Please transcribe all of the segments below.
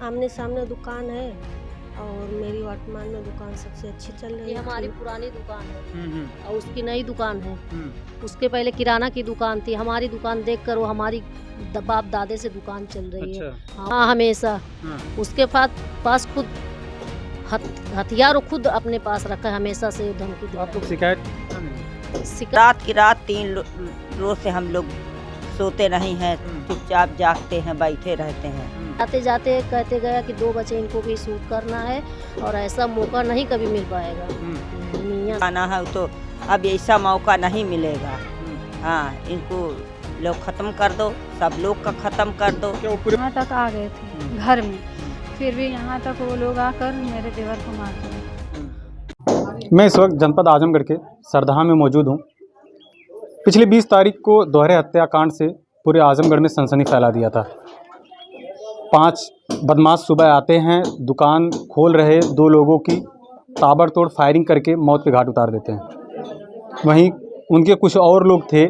आमने सामने दुकान है और मेरी वर्तमान में दुकान सबसे अच्छी चल रही ये है। हमारी पुरानी दुकान है और और उसकी नई दुकान है। उसके पहले किराना की दुकान थी। हमारी दुकान देखकर वो हमारी बाप दादे से दुकान चल रही है। हाँ, हमेशा उसके पास खुद हथियार खुद अपने पास रखा है, हमेशा से धमकी दे आप लोग शिकायत रात की रात 3 रोज से हम लोग सोते नहीं हैं, चुपचाप जागते हैं, बैठे रहते हैं। आते जाते कहते गया कि 2 बच्चे इनको भी शूट करना है और ऐसा मौका नहीं कभी मिल पाएगा। मियां आना है तो अब ऐसा मौका नहीं मिलेगा। हाँ, इनको लोग खत्म कर दो, सब लोग का खत्म कर दो। यहाँ तक आ गए थे घर में, फिर भी यहाँ तक वो लोग आकर मेरे देवर को मार दिए। मैं इस वक्त जनपद आजमगढ़ के सरदहा में मौजूद हूँ। पिछली 20 तारीख को दोहरे हत्याकांड से पूरे आजमगढ़ में सनसनी फैला दिया था। 5 बदमाश सुबह आते हैं, दुकान खोल रहे 2 लोगों की ताबड़तोड़ फायरिंग करके मौत के घाट उतार देते हैं। वहीं उनके कुछ और लोग थे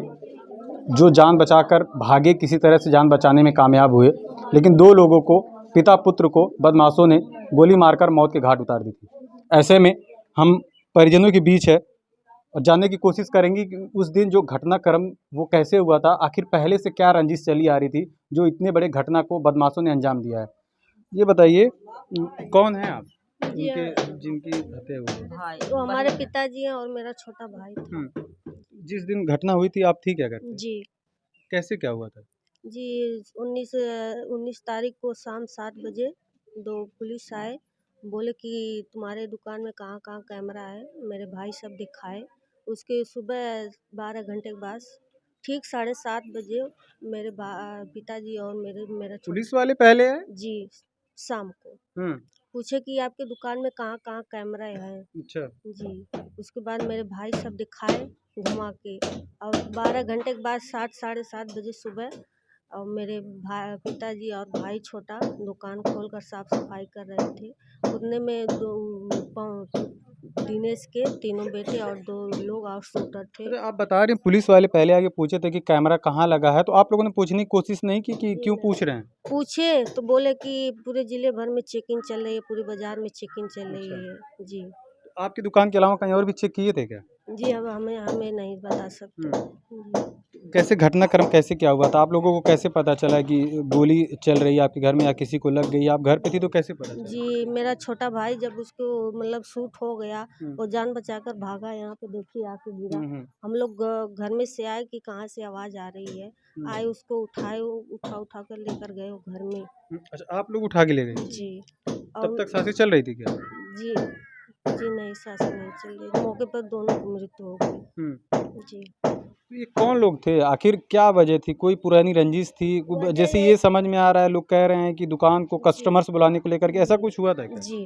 जो जान बचाकर भागे, किसी तरह से जान बचाने में कामयाब हुए, लेकिन 2 लोगों को, पिता पुत्र को बदमाशों ने गोली मारकर मौत के घाट उतार दी थी। ऐसे में हम परिजनों के बीच है और जानने की कोशिश करेंगे कि उस दिन जो घटनाक्रम वो कैसे हुआ था, आखिर पहले से क्या रंजिश चली आ रही थी जो इतने बड़े घटना को बदमाशों ने अंजाम दिया है। ये बताइए, कौन है आप जिनकी हत्या हुई? वो हमारे पिताजी हैं और मेरा छोटा भाई था। जिस दिन घटना हुई थी आप थी क्या घर पे? जी कैसे क्या हुआ था? जी 19 तारीख को शाम 7 बजे 2 पुलिस आए, बोले कि तुम्हारे दुकान में कहाँ कहाँ कैमरा है। मेरे भाई सब दिखाए। उसके सुबह 12 घंटे के बाद ठीक 7:30 बजे मेरे पिताजी और मेरा पुलिस वाले पहले आए? जी शाम को पूछे कि आपके दुकान में कहाँ कहाँ कैमरा है। अच्छा। जी उसके बाद मेरे भाई सब दिखाए घुमा के, और 12 घंटे के बाद 7-7:30 बजे सुबह और मेरे पिताजी और भाई छोटा दुकान खोलकर साफ सफाई कर रहे थे। उतने में दिनेश के 3 बेटे और 2 लोग और शूटर थे। अरे आप बता रहे हैं पुलिस वाले पहले आके पूछे थे कि कैमरा कहाँ लगा है, तो आप लोगों ने पूछने की कोशिश नहीं की कि क्यों पूछ रहे हैं? पूछे तो बोले कि पूरे जिले भर में चेकिंग चल रही है, पूरे बाजार में चेकिंग चल रही है। जी आपकी दुकान के अलावा कहीं और भी चेक किए थे क्या? जी अब हमें नहीं बता सकते। कैसे घटनाक्रम कैसे क्या हुआ था? आप लोगों को कैसे पता चला कि गोली चल रही है आपके घर में या किसी को लग गई? आप घर पे थी तो कैसे पता चला? जी मेरा छोटा भाई जब उसको मतलब शूट हो गया, वो जान बचाकर भागा। यहाँ पे देखिए आके गिरा। हम लोग घर में से आए कि कहाँ से आवाज़ आ रही है। आए उसको उठाए, उठा कर लेकर गए वो घर में। अच्छा, आप लोग उठा के ले गए? जी तब तक सांसें चल रही थी क्या? जी जी नहीं, सांसें नहीं चल रही। मौके पर दोनों की मृत्यु हो गई। जी ये कौन लोग थे? आखिर क्या वजह थी? कोई पुरानी रंजिश थी? जैसे ये समझ में आ रहा है, लोग कह रहे हैं कि दुकान को कस्टमर्स बुलाने को लेकर के ऐसा कुछ हुआ था क्या? जी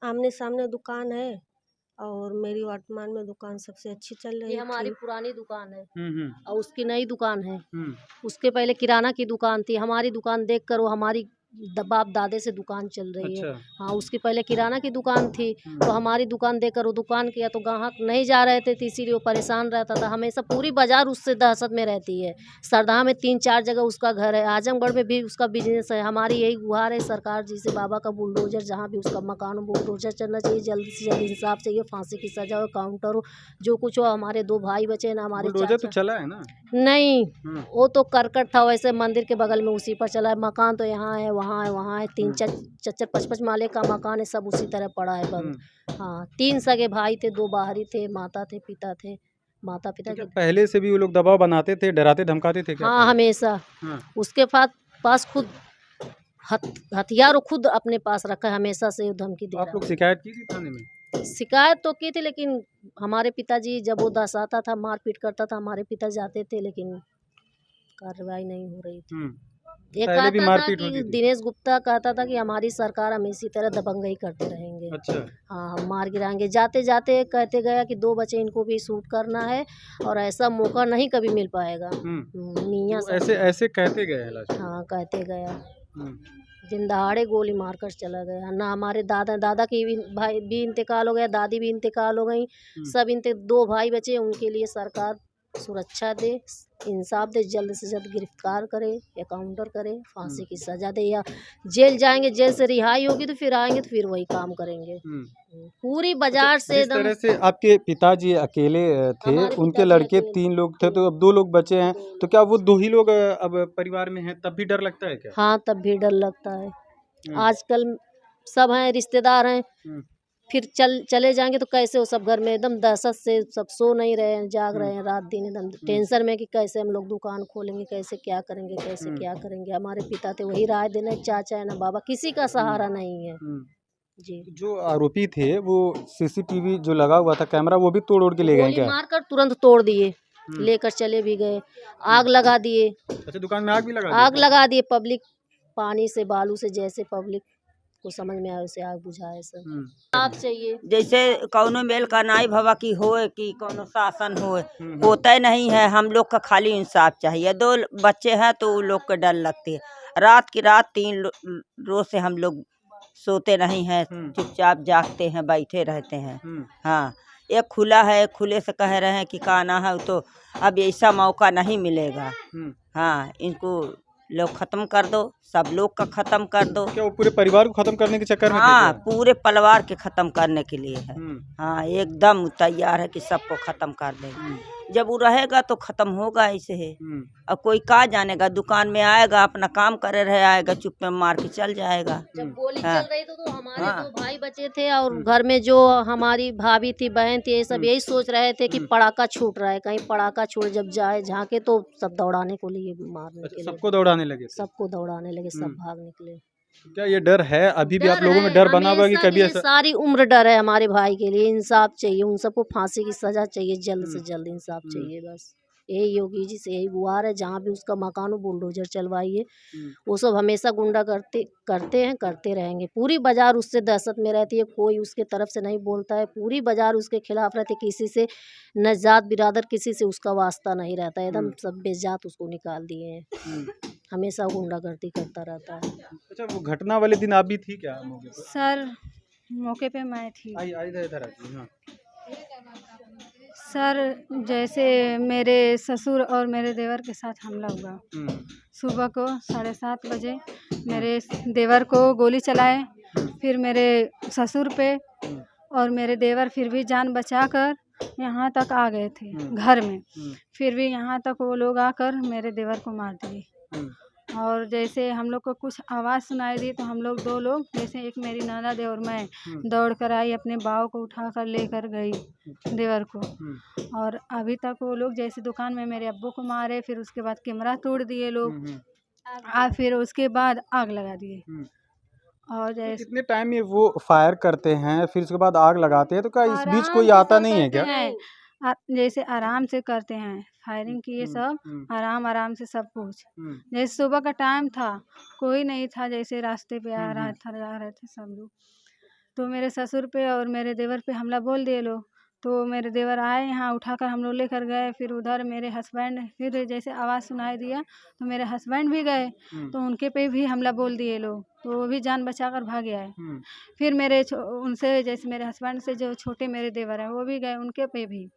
आमने सामने दुकान है और मेरी वर्तमान में दुकान सबसे अच्छी चल रही ये है। हमारी पुरानी दुकान है हम्म और उसकी नई दुकान है। उसके पहले किराना की दुकान थी। हमारी दुकान देखकर वो हमारी बाप दादे से दुकान चल रही है। अच्छा। हाँ, उसके पहले किराना की दुकान थी, तो हमारी दुकान देखकर वो दुकान किया तो ग्राहक नहीं जा रहे थे, तो इसीलिए वो परेशान रहता था। हमेशा पूरी बाजार उससे दहशत में रहती है। सरदहा में 3-4 जगह उसका घर है, आजमगढ़ में भी उसका बिजनेस है। हमारी यही गुहार है सरकार जी से, बाबा का बुलडोजर जहाँ भी उसका मकान बुलडोजर चलना चाहिए, जल्द से जल्द इंसाफ चाहिए, फांसी की सजा हो, काउंटर हो, जो कुछ हो। हमारे 2 भाई बचे ना, हमारे बुलडोजर तो चला है ना? नहीं, वो तो करकट था, वैसे मंदिर के बगल में उसी पर चला है। मकान तो यहाँ है, वहाँ है, वहाँ है, 3-4 5-5 माले का मकान है, सब उसी तरह पड़ा है बंद। हाँ, 3 सगे भाई थे, 2 बाहरी थे, माता थे, पिता थे। माता पिता के पहले से भी वो लोग दबाव बनाते थे, डराते धमकाते थे क्या? हाँ, हमेशा। उसके पास खुद हथियार खुद अपने पास रखा है, हमेशा से धमकी दे आप रहा लोग है। शिकायत की थी थाने में? शिकायत तो की थी, लेकिन हमारे पिताजी जब वो दर्शाता था, मारपीट करता था, हमारे पिता जाते थे, लेकिन कार्रवाई नहीं हो रही थी। एक पहले भी कहता था मारपीट कि होती थी? दिनेश गुप्ता कहता था कि हमारी सरकार हम इसी तरह दबंगई करते रहेंगे। अच्छा। हाँ, हम मार गिराएंगे। जाते जाते कहते गया कि 2 बच्चे इनको भी शूट करना है और ऐसा मौका नहीं कभी मिल पाएगा। मियां तो ऐसे कहते गए लास्ट में? हाँ, कहते गया। दिन दहाड़े गोली मारकर चला गया ना। हमारे दादा की भी भाई भी इंतकाल हो गया, दादी भी इंतकाल हो गई। सब 2 भाई बचे, उनके लिए सरकार सुरक्षा दे, इंसाफ दे, जल्द से जल्द गिरफ्तार करे, एनकाउंटर करे, फांसी की सजा दे, या जेल जाएंगे, जेल से रिहाई होगी तो फिर आएंगे तो फिर वही काम करेंगे। पूरी बाजार से जिस तरह से आपके पिताजी अकेले थे, हमारे उनके पिताजी लड़के अकेले 3 लोग थे, तो अब 2 लोग बचे हैं, तो क्या वो 2 ही लोग अब परिवार में हैं, तब भी डर लगता है क्या? हाँ, तब भी डर लगता है। हम्म, आजकल सब हैं, रिश्तेदार हैं, हम्म, फिर चले जाएंगे तो कैसे, वो सब घर में एकदम दहशत से सब सो नहीं रहे हैं, जाग रहे हैं रात दिन, एकदम टेंशन में कि कैसे हम लोग दुकान खोलेंगे, कैसे क्या करेंगे, कैसे क्या करेंगे। हमारे पिता थे, वही राय देने, चाचा है ना बाबा, किसी का सहारा नहीं है जी। जो आरोपी थे वो सीसीटीवी जो लगा हुआ था कैमरा, वो भी तोड़ उड़ के ले गए गोली क्या? मारकर तुरंत तोड़ दिए, लेकर चले भी गए, आग लगा दिए, अच्छा, दुकान में आग भी लगा आग लगा दिए। पब्लिक पानी से, बालू से, जैसे पब्लिक को समझ में आए उसे आग बुझाए सब। आप चाहिए जैसे कौनो मेल का नाई भवा की होए कि कौनो शासन होए, होता नहीं है। हम लोग का खाली इंसाफ चाहिए। 2 बच्चे हैं तो उन लोग को डर लगती है। रात की रात 3 रोज से हम लोग सोते नहीं हैं, चुपचाप जागते हैं, बैठे रहते हैं। हाँ, एक खुला है, खुले से कह रहे हैं कि कहना है तो अब ऐसा मौका नहीं मिलेगा। हाँ, इनको लोग खत्म कर दो, सब लोग का खत्म कर दो। क्या वो पूरे परिवार को खत्म करने के चक्कर में थे हाँ, क्या? पूरे परिवार के खत्म करने के लिए है। हाँ, एकदम तैयार है कि सबको खत्म कर देगा। जब वो रहेगा तो खत्म होगा ऐसे है। अब कोई का जानेगा, दुकान में आएगा, अपना काम करे रहे, आएगा चुप में मार के चल जाएगा। जब गोली हाँ। चल रही तो हमारे 2 भाई बचे थे, और घर में जो हमारी भाभी थी, बहन थी, ये सब यही सोच रहे थे कि पड़ाका छूट रहा है, कहीं पड़ाका छूट जब जाए झांके तो सब दौड़ाने को लिए, मारने के लिए सबको दौड़ाने लगे थे। सबको दौड़ाने लगे, सब भाग निकले। क्या ये डर है अभी भी आप डर लोगों है, में? डर बना हुआ है कि हमेशा कभी ये ऐसा? सारी उम्र डर है हमारे भाई के लिए। इंसाफ चाहिए, उन सबको फांसी की सजा चाहिए, जल्द से जल्द इंसाफ चाहिए। बस यही योगी जी से यही गुहार है। जहाँ भी उसका मकान हो, बुलडोजर चलवाइए। वो सब हमेशा गुंडा करते हैं, करते रहेंगे। पूरी बाजार उससे दहशत में रहती है, कोई उसके तरफ से नहीं बोलता है। पूरी बाजार उसके खिलाफ रहती है, किसी से न जात बिरादर, किसी से उसका वास्ता नहीं रहता है। एकदम सब बेजात उसको निकाल दिए हैं। हमेशा गुंडागर्दी करता रहता है। अच्छा, वो घटना वाले दिन आप भी थी क्या मौके पर? सर मौके पे मैं थी। आई आई इधर आती। हाँ। सर जैसे मेरे ससुर और मेरे देवर के साथ हमला हुआ। सुबह को 7:30 बजे मेरे देवर को गोली चलाए, फिर मेरे ससुर पे, और मेरे देवर फिर भी जान बचाकर यहाँ तक आ गए थे घर में। फिर भी यहाँ तक वो लोग आकर मेरे देवर को मार दिए। और जैसे हम लोग को कुछ आवाज़ सुनाई दी तो हम लोग 2 लोग, जैसे एक मेरी ननद है और मैं, दौड़ कर आई, अपने बाव को उठा कर लेकर गई देवर को। और अभी तक वो लोग जैसे दुकान में मेरे अब्बू को मारे, फिर उसके बाद कैमरा तोड़ दिए लोग, फिर उसके बाद आग लगा दिए। और तो जैसे कितने टाइम में वो फायर करते हैं, फिर उसके बाद आग लगाते हैं, तो क्या इस बीच आराम कोई से आता सब नहीं है करते क्या? हैं। जैसे आराम से करते हैं फायरिंग किए सब, आराम से सब कुछ। जैसे सुबह का टाइम था, कोई नहीं था, जैसे रास्ते पे आ रहा था, जा रहे थे सब लोग, तो मेरे ससुर पे और मेरे देवर पे हमला बोल दिए लोग। तो मेरे देवर आए, यहाँ उठाकर हम लोग लेकर गए। फिर उधर मेरे हस्बैंड, फिर जैसे आवाज़ सुनाई दिया तो मेरे हस्बैंड भी गए, तो उनके पे भी हमला बोल दिए लोग, तो वो भी जान बचाकर भाग आए। फिर मेरे उनसे, जैसे मेरे हस्बैंड से जो छोटे मेरे देवर हैं, वो भी गए, उनके पे भी।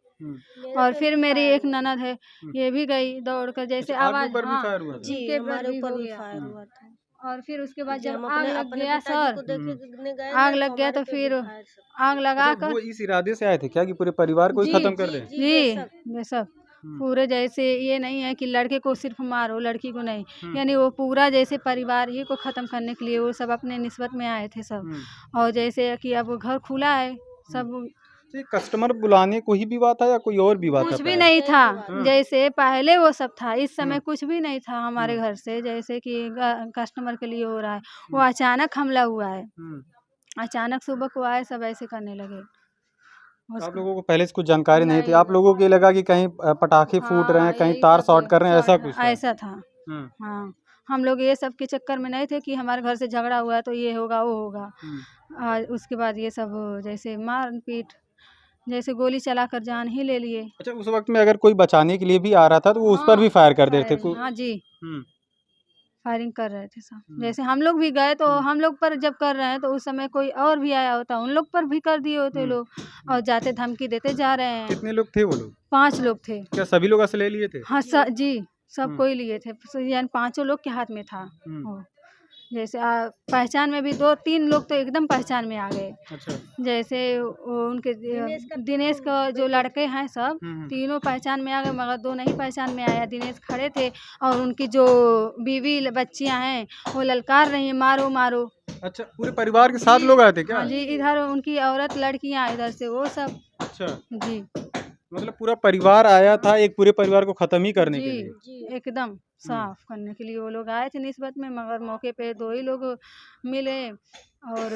और फिर मेरी एक ननद है, ये भी गई दौड़कर, जैसे अच्छा, आवाज़, आपके ऊपर भी हाँ, फायर हुआ था? जी, उनके हमारे भी ऊपर हो भी गया। फायर हुआ था। और फिर उसके बाद जी, जब हम आग अपने लग अपने गया पिताजी को सर, देखने गए आग थे, लग तो गया तो हमारे पे फिर भी फायर सब। आग लगा अच्छा, कर, वो इस इरादे से आए थे क्या कि पूरे परिवार को ही जी, खत्म कर दें? जी बेशक, पूरे, जैसे ये नहीं है कि लड़के को सिर्फ मारो, लड़की को नहीं, यानी वो पूरा जैसे परिवार ही को ख़त्म करने के लिए वो सब अपने निस्बत में आए थे सब। और जैसे कि अब घर खुला है सब, ये कस्टमर बुलाने को ही विवाद था या कोई और विवाद था? कुछ भी पहले? नहीं था। जैसे पहले वो सब था, इस समय कुछ भी नहीं था हमारे घर से, जैसे कि कस्टमर के लिए हो रहा है। वो अचानक हमला हुआ है, अचानक सुबह को आए, सब ऐसे करने लगे। तो आप लोगों को पहले से कुछ जानकारी नहीं थी? आप लोगों को ये लगा कि कहीं पटाखे फूट रहे हैं, कहीं यही तार सब शॉर्ट कर रहे हैं, ऐसा शॉर्ट कुछ था? ऐसा था। हाँ, हम लोग ये सब के चक्कर में नहीं थे कि हमारे घर से झगड़ा हुआ है तो ये होगा वो होगा। उसके बाद ये सब जैसे मार पीट, जैसे गोली चलाकर जान ही ले लिए। अच्छा, उस वक्त में अगर कोई बचाने के लिए भी आ रहा था तो वो उस पर भी फायर कर देते थे? हाँ जी। फायरिंग कर रहे थे सब। जैसे हम लोग भी गए तो हम लोग पर जब कर रहे हैं तो उस समय कोई और भी आया होता, उन लोग पर भी कर दिए होते लोग, और जाते धमकी देते जा रहे हैं। कितने लोग थे वो लोग? 5 लोग थे। क्या सभी लोग असले लिए थे? हाँ जी, सब कोई लिए थे, यानी 5 लोग के हाथ में था वो। जैसे पहचान में भी 2-3 लोग तो एकदम पहचान में आ गए। अच्छा। जैसे उनके दिनेश का जो लड़के हैं सब तीनों पहचान में आ गए, मगर 2 नहीं पहचान में आया। दिनेश खड़े थे और उनकी जो बीवी बच्चियां हैं वो ललकार रही हैं, मारो मारो। अच्छा, पूरे परिवार के साथ लोग आए थे क्या? हाँ जी, इधर उनकी औरत लड़कियां, इधर से वो सब। अच्छा जी मतलब पूरा परिवार आया था एक पूरे परिवार को खत्म ही करने के लिए। जी, एकदम साफ करने के लिए वो लोग आए थे निस्बत में, मगर मौके पे 2 ही लोग मिले। और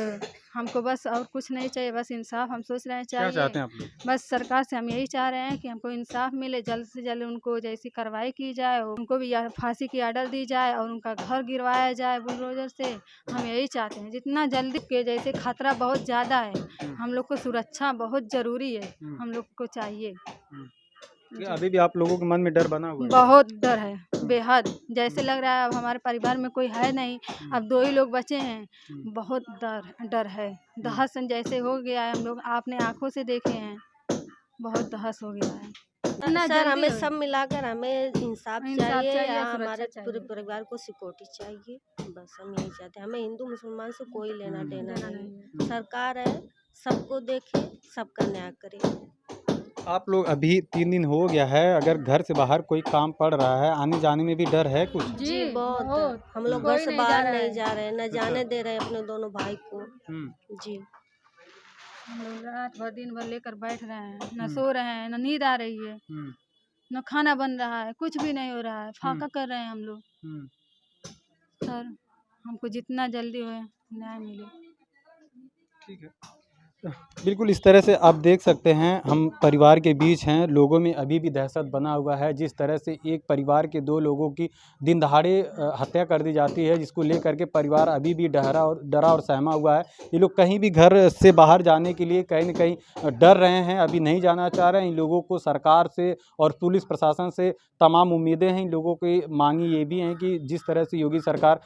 हमको बस और कुछ नहीं चाहिए, बस इंसाफ हम सोच रहे हैं क्या चाहिए। चाहते हैं आप लोग? बस सरकार से हम यही चाह रहे हैं कि हमको इंसाफ मिले, जल्द से जल्द उनको जैसी कार्रवाई की जाए, उनको भी या फांसी की आर्डर दी जाए और उनका घर गिरवाया जाए बुलडोजर से। हम यही चाहते हैं जितना जल्दी के, जैसे खतरा बहुत ज़्यादा है, हम लोग को सुरक्षा बहुत ज़रूरी है, हम लोग को चाहिए। कि अभी भी आप लोगों के मन में डर बना हुआ है? बहुत डर है, बेहद। जैसे लग रहा है अब हमारे परिवार में कोई है नहीं, अब 2 ही लोग बचे हैं। बहुत डर है, दहशत जैसे हो गया है, हम लोग आपने आँखों से देखे हैं, बहुत दहशत हो गया है। इतना सर जल्दी हमें हो- सब मिलाकर हमें इंसाफ इंसाफ चाहिए चाहिए, या सुरक्षा हमारे चाहिए। पूरे परिवार को सिक्योरिटी चाहिए। बस हम यही चाहते हैं, हमें हिंदू मुसलमान से कोई लेना देना नहीं। सरकार है, सबको देखे, सबका न्याय करे। आप लोग अभी 3 दिन हो गया है, अगर घर से बाहर कोई काम पड़ रहा है, आने जाने में भी डर है कुछ? जी बहुत। हम लोग घर कोई से नहीं जा बाहर रहा नहीं है। जा रहे हैं, न जाने दे रहे हैं अपने दोनों भाई को। जी हम लोग रात भर दिन भर लेकर बैठ रहे हैं, न सो रहे हैं, न नींद आ रही है, न खाना बन रहा है, कुछ भी नहीं हो रहा है, फाका कर रहे हैं हम लोग। सर हमको जितना जल्दी हो न्याय मिले। ठीक है। बिल्कुल इस तरह से आप देख सकते हैं, हम परिवार के बीच हैं, लोगों में अभी भी दहशत बना हुआ है। जिस तरह से एक परिवार के 2 लोगों की दिन दहाड़े हत्या कर दी जाती है, जिसको लेकर के परिवार अभी भी डरा और सहमा हुआ है। ये लोग कहीं भी घर से बाहर जाने के लिए कहीं न कहीं डर रहे हैं, अभी नहीं जाना चाह रहे हैं। इन लोगों को सरकार से और पुलिस प्रशासन से तमाम उम्मीदें हैं। इन लोगों की मांगी ये भी हैं कि जिस तरह से योगी सरकार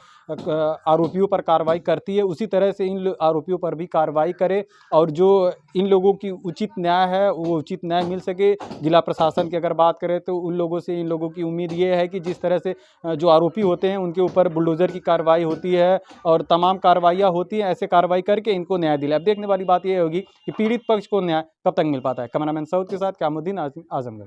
आरोपियों पर कार्रवाई करती है, उसी तरह से इन आरोपियों पर भी कार्रवाई करे और जो इन लोगों की उचित न्याय है वो उचित न्याय मिल सके। जिला प्रशासन की अगर बात करें तो उन लोगों से इन लोगों की उम्मीद ये है कि जिस तरह से जो आरोपी होते हैं उनके ऊपर बुलडोज़र की कार्रवाई होती है और तमाम कार्रवाइयाँ होती हैं, ऐसे कार्रवाई करके इनको न्याय दिलाए। अब देखने वाली बात ये होगी कि पीड़ित पक्ष को न्याय कब तक मिल पाता है। कैमरामैन सऊद के साथ क्यामुद्दीन आज़मगढ़।